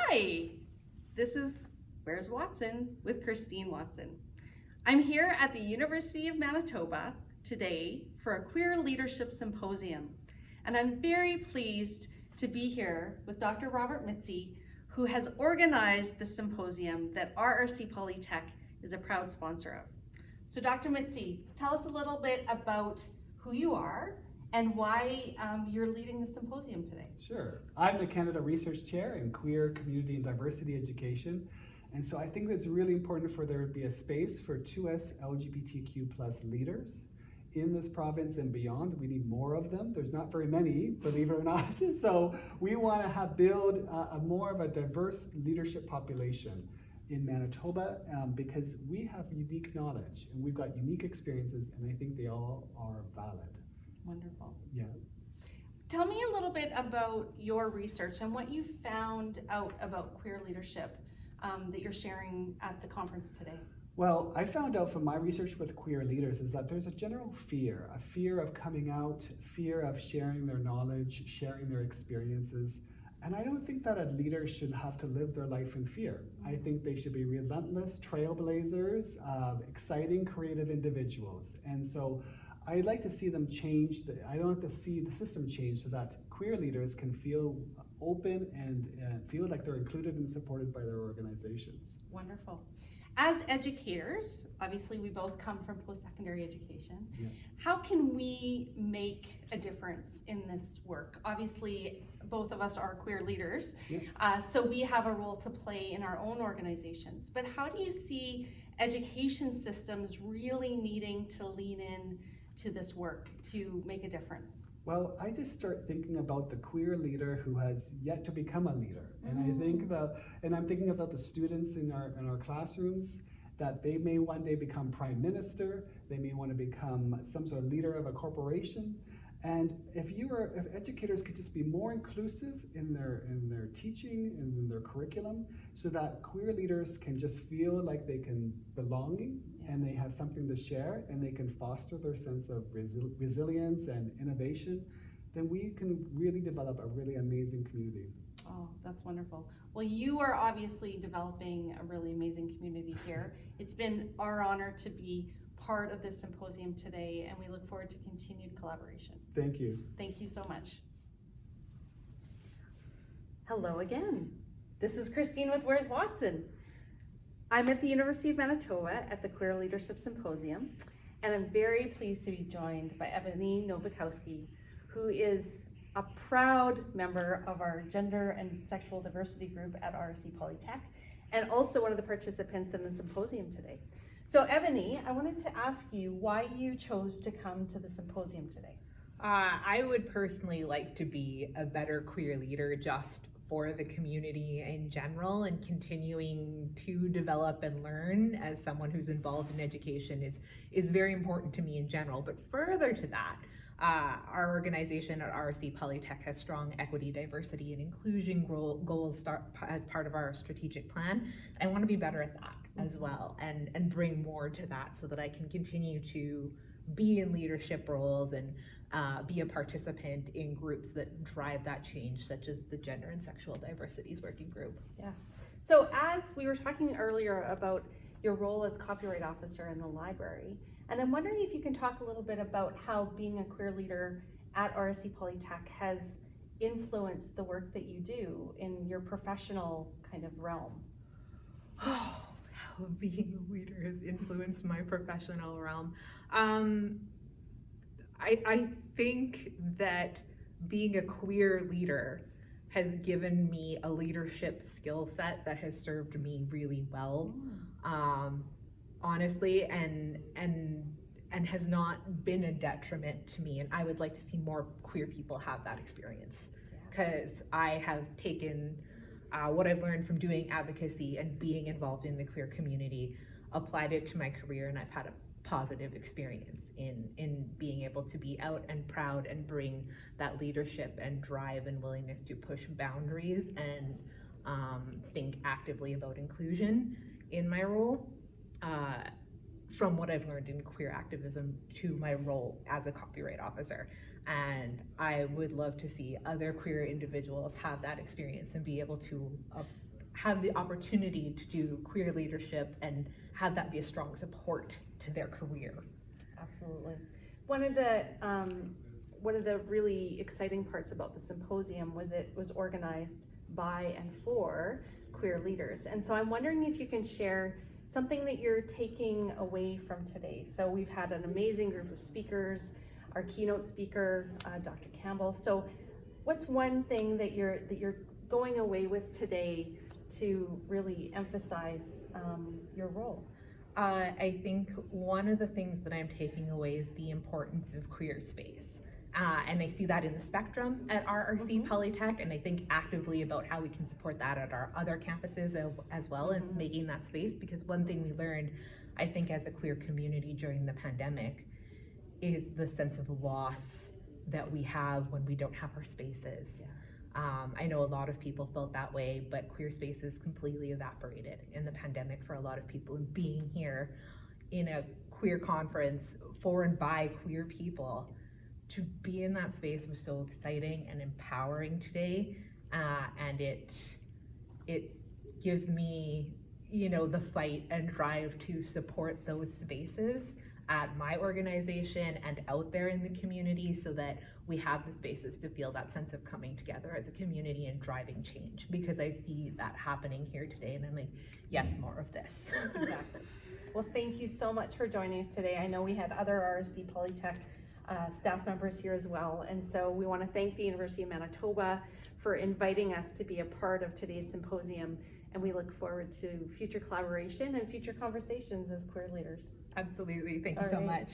Hi, this is Where's Watson with Christine Watson. I'm here at the University of Manitoba today for a Queer Leadership Symposium, and I'm very pleased to be here with Dr. Robert Mitzi, who has organized the symposium that RRC Polytech is a proud sponsor of. So Dr. Mitzi, tell us a little bit about who you are and why you're leading the symposium today. Sure. I'm the Canada Research Chair in Queer, Community and Diversity Education. And so I think that it's really important for there to be a space for 2S LGBTQ plus leaders in this province and beyond. We need more of them. There's not very many, believe it or not. So we want to build a more of a diverse leadership population in Manitoba because we have unique knowledge and we've got unique experiences, and I think they all are valid. Wonderful. Yeah. Tell me a little bit about your research and what you found out about queer leadership that you're sharing at the conference today. Well, I found out from my research with queer leaders is that there's a general fear, a fear of coming out, fear of sharing their knowledge, sharing their experiences. And I don't think that a leader should have to live their life in fear. I think they should be relentless trailblazers, exciting, creative individuals. And so I'd like to see them change. I don't have to see the system change so that queer leaders can feel open and feel like they're included and supported by their organizations. Wonderful. As educators, obviously we both come from post-secondary education. Yeah. How can we make a difference in this work? Obviously, both of us are queer leaders, Yeah. So we have a role to play in our own organizations. But how do you see education systems really needing to lean in to this work to make a difference? Well, I just start thinking about the queer leader who has yet to become a leader. And I think I'm thinking about the students in our classrooms, that they may one day become prime minister, they may want to become some sort of leader of a corporation. And if educators could just be more inclusive in their teaching and in their curriculum, so that queer leaders can just feel like they can belonging and they have something to share and they can foster their sense of resilience and innovation, then we can really develop a really amazing community. Oh, that's wonderful. Well, you are obviously developing a really amazing community here. It's been our honor to be part of this symposium today, and we look forward to continued collaboration. Thank you. Thank you so much. Hello again. This is Christine with Where's Watson? I'm at the University of Manitoba at the Queer Leadership Symposium, and I'm very pleased to be joined by Ebony Nowakowski, who is a proud member of our gender and sexual diversity group at RRC Polytech, and also one of the participants in the symposium today. So Ebony, I wanted to ask you why you chose to come to the symposium today. I would personally like to be a better queer leader just for the community in general, and continuing to develop and learn as someone who's involved in education is very important to me in general. But further to that, our organization at RRC Polytech has strong equity, diversity, and inclusion goals as part of our strategic plan. I want to be better at that as well, and bring more to that so that I can continue to be in leadership roles and be a participant in groups that drive that change, such as the Gender and Sexual Diversities Working Group. Yes. So as we were talking earlier about your role as copyright officer in the library, and I'm wondering if you can talk a little bit about how being a queer leader at RRC Polytech has influenced the work that you do in your professional kind of realm. Oh, how being a leader has influenced my professional realm. I think that being a queer leader has given me a leadership skill set that has served me really well, honestly, and has not been a detriment to me. And I would like to see more queer people have that experience, because I have taken what I've learned from doing advocacy and being involved in the queer community, applied it to my career, and I've had a positive experience in being able to be out and proud and bring that leadership and drive and willingness to push boundaries and think actively about inclusion in my role, from what I've learned in queer activism to my role as a copyright officer. And I would love to see other queer individuals have that experience and be able to have the opportunity to do queer leadership and have that be a strong support to their career. Absolutely. One of the really exciting parts about the symposium was it was organized by and for queer leaders. And so I'm wondering if you can share something that you're taking away from today. So we've had an amazing group of speakers, our keynote speaker, Dr. Campbell. So what's one thing that you're going away with today to really emphasize your role? I think one of the things that I'm taking away is the importance of queer space. And I see that in the spectrum at RRC Polytech, and I think actively about how we can support that at our other campuses as well, and making that space, because one thing we learned, I think, as a queer community during the pandemic is the sense of loss that we have when we don't have our spaces. Yeah. I know a lot of people felt that way, but queer spaces completely evaporated in the pandemic for a lot of people. And being here in a queer conference for and by queer people, to be in that space was so exciting and empowering today. And it gives me, the fight and drive to support those spaces at my organization and out there in the community, so that we have the spaces to feel that sense of coming together as a community and driving change, because I see that happening here today, and I'm like, yes, more of this. Exactly. Well, thank you so much for joining us today. I know we had other RRC Polytech staff members here as well, and so we want to thank the University of Manitoba for inviting us to be a part of today's symposium, and we look forward to future collaboration and future conversations as queer leaders. Absolutely, thank you so much.